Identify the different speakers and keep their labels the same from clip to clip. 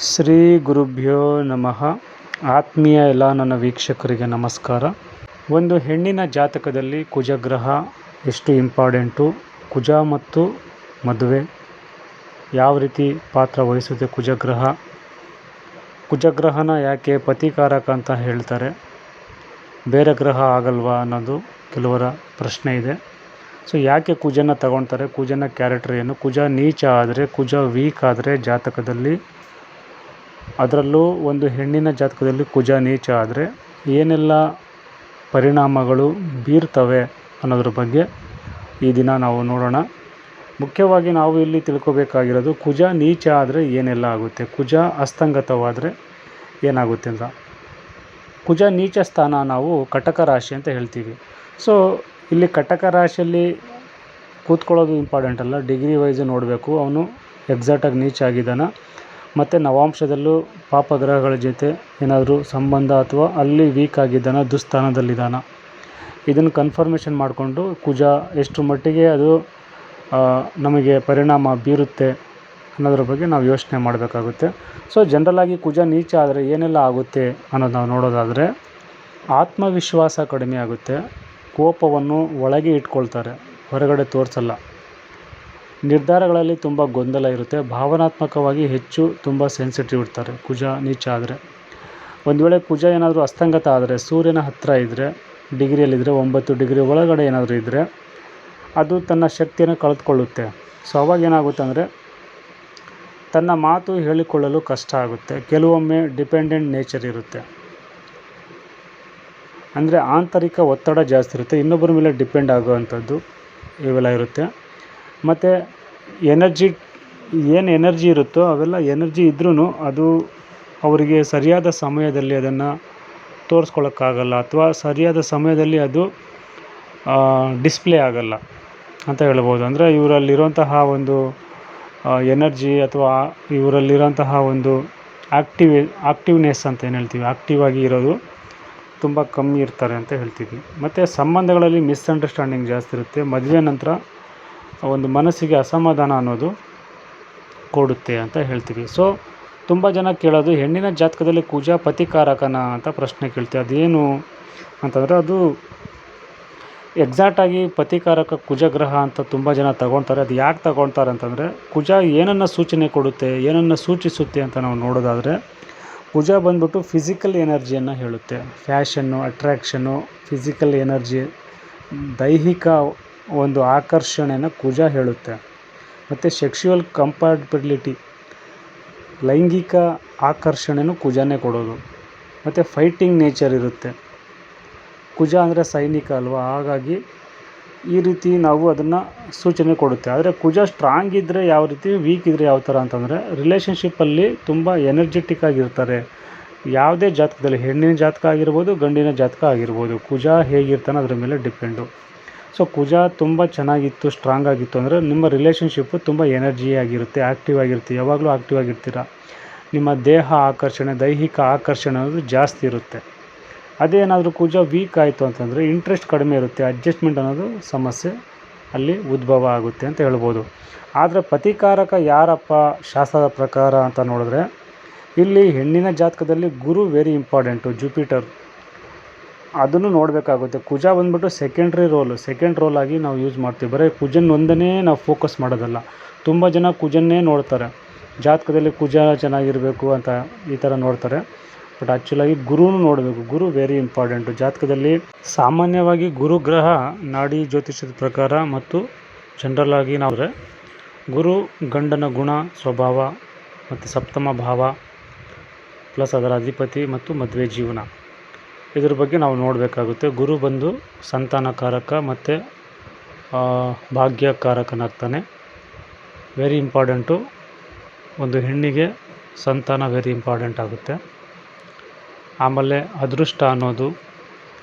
Speaker 1: ಶ್ರೀ ಗುರುಭ್ಯೋ ನಮಃ. ಆತ್ಮೀಯ ಎಲ್ಲ ನನ್ನ ವೀಕ್ಷಕರಿಗೆ ನಮಸ್ಕಾರ. ಒಂದು ಹೆಣ್ಣಿನ ಜಾತಕದಲ್ಲಿ ಕುಜಗ್ರಹ ಎಷ್ಟು ಇಂಪಾರ್ಟೆಂಟು, ಕುಜ ಮತ್ತು ಮದುವೆ ಯಾವ ರೀತಿ ಪಾತ್ರ ವಹಿಸುತ್ತೆ, ಕುಜಗ್ರಹನ ಯಾಕೆ ಪತಿಕಾರಕ ಅಂತ ಹೇಳ್ತಾರೆ, ಬೇರೆ ಗ್ರಹ ಆಗಲ್ವಾ ಅನ್ನೋದು ಕೆಲವರ ಪ್ರಶ್ನೆ ಇದೆ. ಸೊ ಯಾಕೆ ಕುಜನ ತಗೊಳ್ತಾರೆ, ಕುಜನ ಕ್ಯಾರೆಕ್ಟರ್ ಏನು, ಕುಜ ನೀಚ ಆದರೆ, ಕುಜ ವೀಕ್ ಆದರೆ ಜಾತಕದಲ್ಲಿ, ಅದರಲ್ಲೂ ಒಂದು ಹೆಣ್ಣಿನ ಜಾತಕದಲ್ಲಿ ಕುಜ ನೀಚ ಆದರೆ ಏನೆಲ್ಲ ಪರಿಣಾಮಗಳು ಬೀರ್ತವೆ ಅನ್ನೋದ್ರ ಬಗ್ಗೆ ಈ ದಿನ ನಾವು ನೋಡೋಣ. ಮುಖ್ಯವಾಗಿ ನಾವು ಇಲ್ಲಿ ತಿಳ್ಕೊಬೇಕಾಗಿರೋದು ಕುಜ ನೀಚ ಆದರೆ ಏನೆಲ್ಲ ಆಗುತ್ತೆ, ಕುಜ ಅಸ್ತಂಗತವಾದರೆ ಏನಾಗುತ್ತೆ ಅಂತ. ಕುಜ ನೀಚ ಸ್ಥಾನ ನಾವು ಕಟಕ ರಾಶಿ ಅಂತ ಹೇಳ್ತೀವಿ. ಸೊ ಇಲ್ಲಿ ಕಟಕ ರಾಶಿಯಲ್ಲಿ ಕೂತ್ಕೊಳ್ಳೋದು ಇಂಪಾರ್ಟೆಂಟ್ ಅಲ್ಲ, ಡಿಗ್ರಿ ವೈಸ್ ನೋಡಬೇಕು, ಅವನು ಎಕ್ಸಾಕ್ಟಾಗಿ ನೀಚ ಆಗಿದ್ದಾನ, ಮತ್ತು ನವಾಂಶದಲ್ಲೂ ಪಾಪಗ್ರಹಗಳ ಜೊತೆ ಏನಾದರೂ ಸಂಬಂಧ ಅಥವಾ ಅಲ್ಲಿ ವೀಕ್ ಆಗಿದ್ದಾನ, ದುಸ್ಥಾನದಲ್ಲಿದ್ದಾನ, ಇದನ್ನು ಕನ್ಫರ್ಮೇಷನ್ ಮಾಡಿಕೊಂಡು ಕುಜ ಎಷ್ಟು ಮಟ್ಟಿಗೆ ಅದು ನಮಗೆ ಪರಿಣಾಮ ಬೀರುತ್ತೆ ಅನ್ನೋದ್ರ ಬಗ್ಗೆ ನಾವು ಯೋಚನೆ ಮಾಡಬೇಕಾಗುತ್ತೆ. ಸೊ ಜನರಲಾಗಿ ಕುಜ ನೀಚ ಆದರೆ ಏನೆಲ್ಲ ಆಗುತ್ತೆ ಅನ್ನೋದು ನಾವು ನೋಡೋದಾದರೆ, ಆತ್ಮವಿಶ್ವಾಸ ಕಡಿಮೆ ಆಗುತ್ತೆ, ಕೋಪವನ್ನು ಒಳಗೆ ಇಟ್ಕೊಳ್ತಾರೆ, ಹೊರಗಡೆ ತೋರಿಸಲ್ಲ, ನಿರ್ಧಾರಗಳಲ್ಲಿ ತುಂಬ ಗೊಂದಲ ಇರುತ್ತೆ, ಭಾವನಾತ್ಮಕವಾಗಿ ಹೆಚ್ಚು ತುಂಬ ಸೆನ್ಸಿಟಿವ್ ಇರ್ತಾರೆ ಕುಜ ನೀಚ ಆದರೆ. ಒಂದು ವೇಳೆ ಕುಜ ಏನಾದರೂ ಅಸ್ತಂಗತ ಆದರೆ, ಸೂರ್ಯನ ಹತ್ತಿರ ಇದ್ದರೆ, ಡಿಗ್ರಿಯಲ್ಲಿದ್ದರೆ, 9 ಡಿಗ್ರಿ ಒಳಗಡೆ ಏನಾದರೂ ಇದ್ದರೆ ಅದು ತನ್ನ ಶಕ್ತಿಯನ್ನು ಕಳೆದುಕೊಳ್ಳುತ್ತೆ. ಸೊ ಅವಾಗ ಏನಾಗುತ್ತೆ ಅಂದರೆ ತನ್ನ ಮಾತು ಹೇಳಿಕೊಳ್ಳಲು ಕಷ್ಟ ಆಗುತ್ತೆ, ಕೆಲವೊಮ್ಮೆ ಡಿಪೆಂಡೆಂಟ್ ನೇಚರ್ ಇರುತ್ತೆ, ಅಂದರೆ ಆಂತರಿಕ ಒತ್ತಡ ಜಾಸ್ತಿ ಇರುತ್ತೆ, ಇನ್ನೊಬ್ಬರ ಮೇಲೆ ಡಿಪೆಂಡ್ ಆಗುವಂಥದ್ದು ಇವೆಲ್ಲ ಇರುತ್ತೆ. ಮತ್ತು ಎನರ್ಜಿ ಇರುತ್ತೋ ಅವೆಲ್ಲ ಎನರ್ಜಿ ಇದ್ರೂ ಅದು ಅವರಿಗೆ ಸರಿಯಾದ ಸಮಯದಲ್ಲಿ ಅದನ್ನು ತೋರಿಸ್ಕೊಳ್ಳೋಕ್ಕಾಗಲ್ಲ, ಅಥವಾ ಸರಿಯಾದ ಸಮಯದಲ್ಲಿ ಅದು ಡಿಸ್ಪ್ಲೇ ಆಗಲ್ಲ ಅಂತ ಹೇಳ್ಬೋದು. ಅಂದರೆ ಇವರಲ್ಲಿರುವಂತಹ ಒಂದು ಎನರ್ಜಿ ಅಥವಾ ಇವರಲ್ಲಿರೋಂತಹ ಒಂದು ಆಕ್ಟಿವ್ನೆಸ್ ಅಂತ ಏನು ಹೇಳ್ತೀವಿ, ಆಕ್ಟಿವ್ ಆಗಿ ಇರೋದು ತುಂಬ ಕಮ್ಮಿ ಇರ್ತಾರೆ ಅಂತ ಹೇಳ್ತೀವಿ. ಮತ್ತು ಸಂಬಂಧಗಳಲ್ಲಿ ಮಿಸ್ಅಂಡರ್ಸ್ಟ್ಯಾಂಡಿಂಗ್ ಜಾಸ್ತಿ ಇರುತ್ತೆ, ಮದುವೆ ನಂತರ ಒಂದು ಮನಸ್ಸಿಗೆ ಅಸಮಾಧಾನ ಅನ್ನೋದು ಕೊಡುತ್ತೆ ಅಂತ ಹೇಳ್ತೀವಿ. ಸೊ ತುಂಬ ಜನ ಕೇಳೋದು ಹೆಣ್ಣಿನ ಜಾತಕದಲ್ಲಿ ಕುಜ ಪತಿಕಾರಕನ ಅಂತ ಪ್ರಶ್ನೆ ಕೇಳ್ತೀವಿ. ಅದೇನು ಅಂತಂದರೆ ಅದು ಎಕ್ಸಾಕ್ಟಾಗಿ ಪತಿಕಾರಕ ಕುಜಗ್ರಹ ಅಂತ ತುಂಬ ಜನ ತಗೊಳ್ತಾರೆ. ಅದು ಯಾಕೆ ತಗೊಳ್ತಾರೆ ಅಂತಂದರೆ, ಕುಜ ಏನನ್ನು ಸೂಚನೆ ಕೊಡುತ್ತೆ, ಏನನ್ನು ಸೂಚಿಸುತ್ತೆ ಅಂತ ನಾವು ನೋಡೋದಾದರೆ, ಕುಜ ಬಂದ್ಬಿಟ್ಟು ಫಿಸಿಕಲ್ ಎನರ್ಜಿಯನ್ನು ಹೇಳುತ್ತೆ, ಫ್ಯಾಷನ್ನು, ಅಟ್ರ್ಯಾಕ್ಷನ್ನು, ಫಿಸಿಕಲ್ ಎನರ್ಜಿ, ದೈಹಿಕ ಒಂದು ಆಕರ್ಷಣೆಯನ್ನು ಕುಜ ಹೇಳುತ್ತೆ. ಮತ್ತು ಸೆಕ್ಷುವಲ್ ಕಂಪ್ಯಾಟಿಬಿಲಿಟಿ, ಲೈಂಗಿಕ ಆಕರ್ಷಣೆನೂ ಕುಜನೇ ಕೊಡೋದು. ಮತ್ತು ಫೈಟಿಂಗ್ ನೇಚರ್ ಇರುತ್ತೆ, ಕುಜ ಅಂದರೆ ಸೈನಿಕ ಅಲ್ವಾ, ಹಾಗಾಗಿ ಈ ರೀತಿ ನಾವು ಅದನ್ನು ಸೂಚನೆ ಕೊಡುತ್ತೆ. ಆದರೆ ಕುಜ ಸ್ಟ್ರಾಂಗ್ ಇದ್ದರೆ ಯಾವ ರೀತಿ, ವೀಕ್ ಇದ್ದರೆ ಯಾವ ಥರ ಅಂತಂದರೆ, ರಿಲೇಷನ್ಶಿಪ್ಪಲ್ಲಿ ತುಂಬ ಎನರ್ಜೆಟಿಕ್ ಆಗಿರ್ತಾರೆ. ಯಾವುದೇ ಜಾತಕದಲ್ಲಿ, ಹೆಣ್ಣಿನ ಜಾತಕ ಆಗಿರ್ಬೋದು, ಗಂಡಿನ ಜಾತಕ ಆಗಿರ್ಬೋದು, ಕುಜ ಹೇಗಿರ್ತಾನೆ ಅದ್ರ ಮೇಲೆ ಡಿಪೆಂಡು. ಸೊ ಕುಜ ತುಂಬ ಚೆನ್ನಾಗಿತ್ತು, ಸ್ಟ್ರಾಂಗ್ ಆಗಿತ್ತು ಅಂದರೆ ನಿಮ್ಮ ರಿಲೇಷನ್ಶಿಪ್ಪು ತುಂಬ ಎನರ್ಜಿ ಆಗಿರುತ್ತೆ, ಆ್ಯಕ್ಟಿವ್ ಆಗಿರುತ್ತೆ, ಯಾವಾಗಲೂ ಆ್ಯಕ್ಟಿವ್ ಆಗಿರ್ತೀರ, ನಿಮ್ಮ ದೇಹ ಆಕರ್ಷಣೆ, ದೈಹಿಕ ಆಕರ್ಷಣೆ ಅನ್ನೋದು ಜಾಸ್ತಿ ಇರುತ್ತೆ. ಅದೇನಾದರೂ ಕುಜ ವೀಕ್ ಆಯಿತು ಅಂತಂದರೆ ಇಂಟ್ರೆಸ್ಟ್ ಕಡಿಮೆ ಇರುತ್ತೆ, ಅಡ್ಜಸ್ಟ್ಮೆಂಟ್ ಅನ್ನೋದು ಸಮಸ್ಯೆ ಅಲ್ಲಿ ಉದ್ಭವ ಆಗುತ್ತೆ ಅಂತ ಹೇಳ್ಬೋದು. ಆದರೆ ಪತಿಕಾರಕ ಯಾರಪ್ಪ ಶಾಸ್ತ್ರದ ಪ್ರಕಾರ ಅಂತ ನೋಡಿದ್ರೆ, ಇಲ್ಲಿ ಹೆಣ್ಣಿನ ಜಾತಕದಲ್ಲಿ ಗುರು ವೆರಿ ಇಂಪಾರ್ಟೆಂಟು, ಜುಪಿಟರ್, ಅದನ್ನು ನೋಡಬೇಕಾಗುತ್ತೆ. ಕುಜ ಬಂದ್ಬಿಟ್ಟು ಸೆಕೆಂಡ್ ರೋಲ್ ಆಗಿ ನಾವು ಯೂಸ್ ಮಾಡ್ತೀವಿ. ಬರೀ ಕುಜನ್ ಒಂದನ್ನೇ ನಾವು ಫೋಕಸ್ ಮಾಡೋದಲ್ಲ, ತುಂಬ ಜನ ಕುಜನ್ನೇ ನೋಡ್ತಾರೆ, ಜಾತಕದಲ್ಲಿ ಕುಜ ಚೆನ್ನಾಗಿರಬೇಕು ಅಂತ ಈ ಥರ ನೋಡ್ತಾರೆ. ಬಟ್ ಆ್ಯಕ್ಚುಲಾಗಿ ಗುರುನೂ ನೋಡಬೇಕು, ಗುರು ವೆರಿ ಇಂಪಾರ್ಟೆಂಟು ಜಾತಕದಲ್ಲಿ. ಸಾಮಾನ್ಯವಾಗಿ ಗುರು ಗ್ರಹ ನಾಡಿ ಜ್ಯೋತಿಷದ ಪ್ರಕಾರ ಮತ್ತು ಜನರಲಾಗಿ ನಾವು ಗುರು ಗಂಡನ ಗುಣ, ಸ್ವಭಾವ ಮತ್ತು ಸಪ್ತಮ ಭಾವ ಪ್ಲಸ್ ಅದರ ಅಧಿಪತಿ ಮತ್ತು ಮದುವೆ ಜೀವನ, ಇದ್ರ ಬಗ್ಗೆ ನಾವು ನೋಡಬೇಕಾಗುತ್ತೆ. ಗುರು ಬಂದು ಸಂತಾನಕಾರಕ ಮತ್ತು ಭಾಗ್ಯಕಾರಕನಾಗ್ತಾನೆ, ವೆರಿ ಇಂಪಾರ್ಟೆಂಟು. ಒಂದು ಹೆಣ್ಣಿಗೆ ಸಂತಾನ ವೆರಿ ಇಂಪಾರ್ಟೆಂಟ್ ಆಗುತ್ತೆ. ಆಮೇಲೆ ಅದೃಷ್ಟ ಅನ್ನೋದು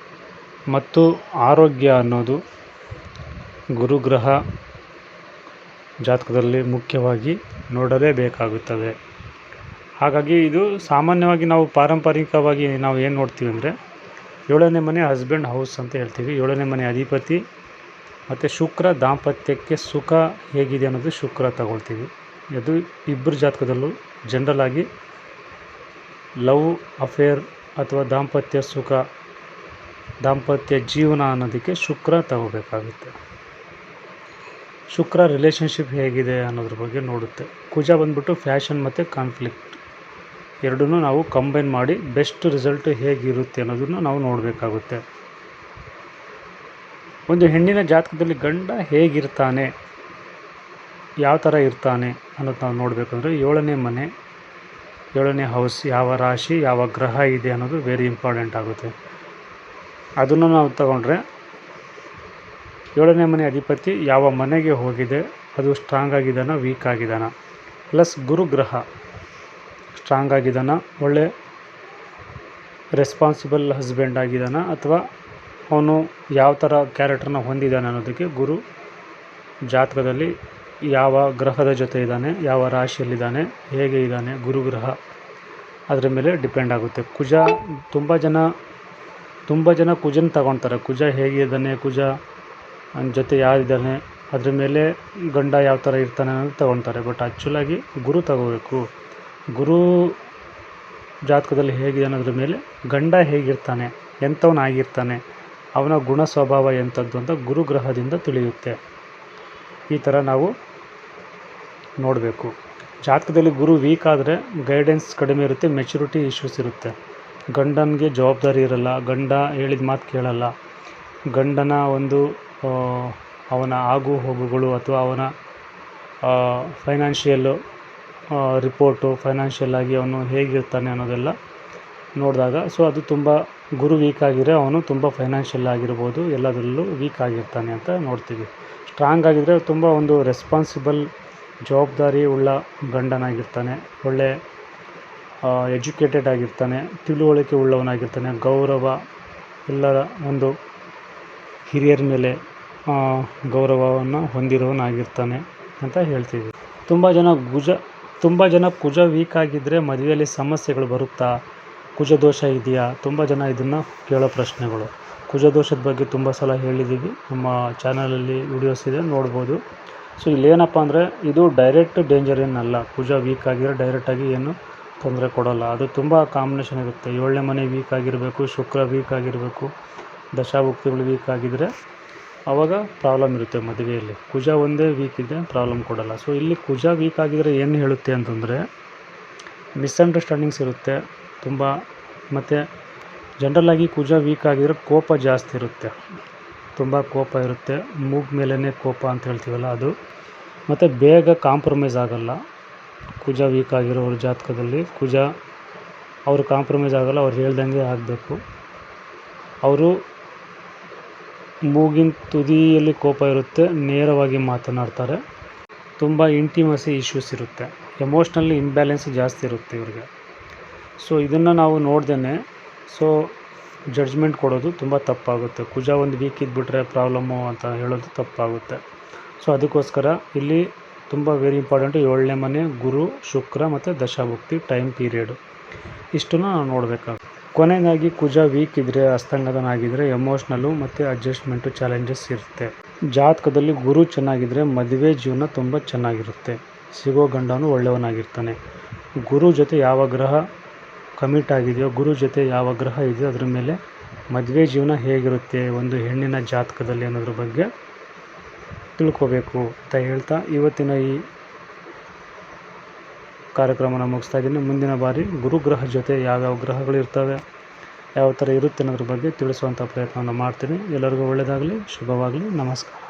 Speaker 1: ಮತ್ತು ಆರೋಗ್ಯ ಅನ್ನೋದು ಗುರುಗ್ರಹ ಜಾತಕದಲ್ಲಿ ಮುಖ್ಯವಾಗಿ ನೋಡಲೇಬೇಕಾಗುತ್ತದೆ. ಹಾಗಾಗಿ ಇದು ಸಾಮಾನ್ಯವಾಗಿ ನಾವು ಪಾರಂಪರಿಕವಾಗಿ ನಾವು ಏನು ನೋಡ್ತೀವಿ ಅಂದರೆ, 7ನೇ ಮನೆ ಹಸ್ಬೆಂಡ್ ಹೌಸ್ ಅಂತ ಹೇಳ್ತೀವಿ, 7ನೇ ಮನೆ ಅಧಿಪತಿ ಮತ್ತು ಶುಕ್ರ, ದಾಂಪತ್ಯಕ್ಕೆ ಸುಖ ಹೇಗಿದೆ ಅನ್ನೋದು ಶುಕ್ರ ತಗೊಳ್ತೀವಿ. ಅದು ಇಬ್ಬರ ಜಾತಕದಲ್ಲೂ ಜನರಲ್ ಆಗಿ ಲವ್ ಅಫೇರ್ ಅಥವಾ ದಾಂಪತ್ಯ ಸುಖ, ದಾಂಪತ್ಯ ಜೀವನ ಅನ್ನೋದಕ್ಕೆ ಶುಕ್ರ ತಗೋಬೇಕಾಗುತ್ತೆ. ಶುಕ್ರ ರಿಲೇಷನ್ಶಿಪ್ ಹೇಗಿದೆ ಅನ್ನೋದ್ರ ಬಗ್ಗೆ ನೋಡುತ್ತೆ. ಕುಜ ಬಂದ್ಬಿಟ್ಟು ಫ್ಯಾಷನ್ ಮತ್ತು ಕಾನ್ಫ್ಲಿಕ್ಟ್ ಎರಡನ್ನೂ ನಾವು ಕಂಬೈನ್ ಮಾಡಿ ಬೆಸ್ಟ್ ರಿಸಲ್ಟ್ ಹೇಗಿರುತ್ತೆ ಅನ್ನೋದನ್ನು ನಾವು ನೋಡಬೇಕಾಗುತ್ತೆ. ಒಂದು ಹೆಣ್ಣಿನ ಜಾತಕದಲ್ಲಿ ಗಂಡ ಹೇಗಿರ್ತಾನೆ, ಯಾವ ಥರ ಇರ್ತಾನೆ ಅನ್ನೋದು ನಾವು ನೋಡಬೇಕಂದ್ರೆ 7ನೇ ಮನೆ, 7ನೇ ಹೌಸ್, ಯಾವ ರಾಶಿ, ಯಾವ ಗ್ರಹ ಇದೆ ಅನ್ನೋದು ವೆರಿ ಇಂಪಾರ್ಟೆಂಟ್ ಆಗುತ್ತೆ. ಅದನ್ನು ನಾವು ತಗೊಂಡ್ರೆ 7ನೇ ಮನೆ ಅಧಿಪತಿ ಯಾವ ಮನೆಗೆ ಹೋಗಿದೆ, ಅದು ಸ್ಟ್ರಾಂಗ್ ಆಗಿದ್ದಾನ, ವೀಕ್ ಆಗಿದ್ದಾನ, ಪ್ಲಸ್ ಗುರುಗ್ರಹ ಸ್ಟ್ರಾಂಗ್ ಆಗಿದ್ದಾನ, ಒಳ್ಳೆ ರೆಸ್ಪಾನ್ಸಿಬಲ್ ಹಸ್ಬೆಂಡ್ ಆಗಿದ್ದಾನ, ಅಥವಾ ಅವನು ಯಾವ ಥರ ಕ್ಯಾರೆಕ್ಟರ್ನ ಹೊಂದಿದ್ದಾನೆ ಅನ್ನೋದಕ್ಕೆ ಗುರು ಜಾತಕದಲ್ಲಿ ಯಾವ ಗ್ರಹದ ಜೊತೆ ಇದ್ದಾನೆ, ಯಾವ ರಾಶಿಯಲ್ಲಿದ್ದಾನೆ, ಹೇಗೆ ಇದ್ದಾನೆ ಗುರುಗ್ರಹ, ಅದರ ಮೇಲೆ ಡಿಪೆಂಡ್ ಆಗುತ್ತೆ. ಕುಜ ತುಂಬ ಜನ ಕುಜನ ತಗೊಳ್ತಾರೆ. ಕುಜ ಹೇಗಿದ್ದಾನೆ, ಕುಜ ಜೊತೆ ಯಾರಿದ್ದಾನೆ, ಅದ್ರ ಮೇಲೆ ಗಂಡ ಯಾವ ಥರ ಇರ್ತಾನೆ ಅನ್ನೋದು ತಗೊಳ್ತಾರೆ. ಬಟ್ ಆ್ಯಕ್ಚುಲಾಗಿ ಗುರು ತಗೋಬೇಕು. ಗುರು ಜಾತಕದಲ್ಲಿ ಹೇಗಿದೆ ಅನ್ನೋದ್ರ ಮೇಲೆ ಗಂಡ ಹೇಗಿರ್ತಾನೆ, ಎಂಥವನಾಗಿರ್ತಾನೆ, ಅವನ ಗುಣ ಸ್ವಭಾವ ಎಂಥದ್ದು ಅಂತ ಗುರುಗ್ರಹದಿಂದ ತಿಳಿಯುತ್ತೆ. ಈ ಥರ ನಾವು ನೋಡಬೇಕು. ಜಾತಕದಲ್ಲಿ ಗುರು ವೀಕ್ ಆದರೆ ಗೈಡೆನ್ಸ್ ಕಡಿಮೆ ಇರುತ್ತೆ, ಮೆಚುರಿಟಿ ಇಶ್ಯೂಸ್ ಇರುತ್ತೆ, ಗಂಡನಿಗೆ ಜವಾಬ್ದಾರಿ ಇರಲ್ಲ, ಗಂಡ ಹೇಳಿದ ಮಾತು ಕೇಳಲ್ಲ, ಗಂಡನ ಒಂದು ಅವನ ಆಗು ಹೋಗುಗಳು ಅಥವಾ ಅವನ ಫೈನಾನ್ಷಿಯಲ್ಲು ರಿಪೋರ್ಟು, ಫೈನಾನ್ಷಿಯಲಾಗಿ ಅವನು ಹೇಗಿರ್ತಾನೆ ಅನ್ನೋದೆಲ್ಲ ನೋಡಿದಾಗ, ಸೊ ಅದು ತುಂಬ ಗುರು ವೀಕ್ ಆಗಿದ್ರೆ ಅವನು ತುಂಬ ಫೈನಾನ್ಷಿಯಲ್ ಆಗಿರ್ಬೋದು, ಎಲ್ಲದರಲ್ಲೂ ವೀಕ್ ಆಗಿರ್ತಾನೆ ಅಂತ ನೋಡ್ತೀವಿ. ಸ್ಟ್ರಾಂಗ್ ಆಗಿದ್ದರೆ ತುಂಬ ಒಂದು ರೆಸ್ಪಾನ್ಸಿಬಲ್ ಜವಾಬ್ದಾರಿ ಉಳ್ಳ ಗಂಡನಾಗಿರ್ತಾನೆ, ಒಳ್ಳೆ ಎಜುಕೇಟೆಡ್ ಆಗಿರ್ತಾನೆ, ತಿಳುವಳಿಕೆ ಉಳ್ಳವನಾಗಿರ್ತಾನೆ, ಗೌರವ, ಎಲ್ಲರ ಒಂದು ಹಿರಿಯರ ಮೇಲೆ ಗೌರವವನ್ನು ಹೊಂದಿರೋನಾಗಿರ್ತಾನೆ ಅಂತ ಹೇಳ್ತೀವಿ. ತುಂಬ ಜನ ಕುಜ ವೀಕ್ ಆಗಿದ್ದರೆ ಮದುವೆಯಲ್ಲಿ ಸಮಸ್ಯೆಗಳು ಬರುತ್ತಾ, ಕುಜದೋಷ ಇದೆಯಾ, ತುಂಬ ಜನ ಇದನ್ನು ಕೇಳೋ ಪ್ರಶ್ನೆಗಳು. ಕುಜದೋಷದ ಬಗ್ಗೆ ತುಂಬ ಸಲ ಹೇಳಿದ್ದೀವಿ, ನಮ್ಮ ಚಾನಲಲ್ಲಿ ವಿಡಿಯೋಸ್ ಇದೆ, ನೋಡ್ಬೋದು. ಸೊ ಇಲ್ಲೇನಪ್ಪ ಅಂದರೆ ಇದು ಡೈರೆಕ್ಟ್ ಡೇಂಜರ್ ಏನಲ್ಲ. ಕುಜ ವೀಕ್ ಆಗಿದ್ರೆ ಡೈರೆಕ್ಟಾಗಿ ಏನು ತೊಂದರೆ ಕೊಡೋಲ್ಲ. ಅದು ತುಂಬ ಕಾಂಬಿನೇಷನ್ ಇರುತ್ತೆ. 7ನೇ ಮನೆ ವೀಕ್ ಆಗಿರಬೇಕು, ಶುಕ್ರ ವೀಕ್ ಆಗಿರಬೇಕು, ದಶಾಭುಕ್ತಿಗಳು ವೀಕ್ ಆಗಿದ್ದರೆ ಆವಾಗ ಪ್ರಾಬ್ಲಮ್ ಇರುತ್ತೆ ಮದುವೆಯಲ್ಲಿ. ಕುಜ ಒಂದೇ ವೀಕ್ ಇದ್ದರೆ ಪ್ರಾಬ್ಲಮ್ ಕೊಡೋಲ್ಲ. ಸೊ ಇಲ್ಲಿ ಕುಜ ವೀಕ್ ಆಗಿದ್ರೆ ಏನು ಹೇಳುತ್ತೆ ಅಂತಂದರೆ ಮಿಸ್ಅಂಡರ್ಸ್ಟ್ಯಾಂಡಿಂಗ್ಸ್ ಇರುತ್ತೆ ತುಂಬ. ಮತ್ತು ಜನರಲ್ಲಾಗಿ ಕುಜ ವೀಕ್ ಆಗಿದ್ರೆ ಕೋಪ ಜಾಸ್ತಿ ಇರುತ್ತೆ, ತುಂಬ ಕೋಪ ಇರುತ್ತೆ, ಮೂಗ್ ಮೇಲೇ ಕೋಪ ಅಂತ ಹೇಳ್ತೀವಲ್ಲ ಅದು. ಮತ್ತು ಬೇಗ ಕಾಂಪ್ರಮೈಸ್ ಆಗೋಲ್ಲ. ಕುಜ ವೀಕ್ ಆಗಿರೋರ ಜಾತಕದಲ್ಲಿ ಕುಜ ಅವರು ಕಾಂಪ್ರಮೈಸ್ ಆಗೋಲ್ಲ, ಅವ್ರು ಹೇಳ್ದಂಗೆ ಆಗಬೇಕು. ಅವರು ಮೂಗಿನ ತುದಿಯಲ್ಲಿ ಕೋಪ ಇರುತ್ತೆ, ನೇರವಾಗಿ ಮಾತನಾಡ್ತಾರೆ, ತುಂಬ ಇಂಟಿಮಸಿ ಇಶ್ಯೂಸ್ ಇರುತ್ತೆ, ಎಮೋಷ್ನಲ್ಲಿ ಇಂಬ್ಯಾಲೆನ್ಸ್ ಜಾಸ್ತಿ ಇರುತ್ತೆ ಇವ್ರಿಗೆ. ಸೊ ಇದನ್ನು ನಾವು ನೋಡ್ದೇ ಜಡ್ಜ್ಮೆಂಟ್ ಕೊಡೋದು ತುಂಬ ತಪ್ಪಾಗುತ್ತೆ. ಕುಜ ಒಂದು ವೀಕ್ ಇದ್ಬಿಟ್ರೆ ಪ್ರಾಬ್ಲಮ್ಮು ಅಂತ ಹೇಳೋದು ತಪ್ಪಾಗುತ್ತೆ. ಸೊ ಅದಕ್ಕೋಸ್ಕರ ಇಲ್ಲಿ ತುಂಬ ವೆರಿ ಇಂಪಾರ್ಟೆಂಟು 7ನೇ ಮನೆ, ಗುರು, ಶುಕ್ರ ಮತ್ತು ದಶಾಭುಕ್ತಿ ಟೈಮ್ ಪೀರಿಯಡು, ಇಷ್ಟನ್ನು ನಾವು ನೋಡಬೇಕಾಗುತ್ತೆ. ಕೊನೆಯದಾಗಿ ಕುಜ ವೀಕ್ ಇದ್ದರೆ, ಅಸ್ತಂಗತನಾಗಿದ್ದರೆ ಎಮೋಷ್ನಲ್ಲು ಮತ್ತು ಅಡ್ಜಸ್ಟ್ಮೆಂಟು ಚಾಲೆಂಜಸ್ ಇರುತ್ತೆ. ಜಾತಕದಲ್ಲಿ ಗುರು ಚೆನ್ನಾಗಿದ್ದರೆ ಮದುವೆ ಜೀವನ ತುಂಬ ಚೆನ್ನಾಗಿರುತ್ತೆ, ಸಿಗೋ ಗಂಡನೂ ಒಳ್ಳೆಯವನಾಗಿರ್ತಾನೆ. ಗುರು ಜೊತೆ ಯಾವ ಗ್ರಹ ಕಮಿಟ್ ಆಗಿದೆಯೋ, ಗುರು ಜೊತೆ ಯಾವ ಗ್ರಹ ಇದೆಯೋ ಅದ್ರ ಮೇಲೆ ಮದುವೆ ಜೀವನ ಹೇಗಿರುತ್ತೆ ಒಂದು ಹೆಣ್ಣಿನ ಜಾತಕದಲ್ಲಿ ಅನ್ನೋದ್ರ ಬಗ್ಗೆ ತಿಳ್ಕೋಬೇಕು ಅಂತ ಹೇಳ್ತಾ ಇವತ್ತಿನ ಈ ಕಾರ್ಯಕ್ರಮನ ಮುಗಿಸ್ತಾ ಇದ್ದೀನಿ. ಮುಂದಿನ ಬಾರಿ ಗುರುಗ್ರಹ ಜೊತೆ ಯಾವ್ಯಾವ ಗ್ರಹಗಳು ಇರ್ತವೆ, ಯಾವ ಥರ ಇರುತ್ತೆ ಅನ್ನೋದ್ರ ಬಗ್ಗೆ ತಿಳಿಸುವಂಥ ಪ್ರಯತ್ನವನ್ನು ಮಾಡ್ತೀನಿ. ಎಲ್ಲರಿಗೂ ಒಳ್ಳೆಯದಾಗಲಿ, ಶುಭವಾಗಲಿ, ನಮಸ್ಕಾರ.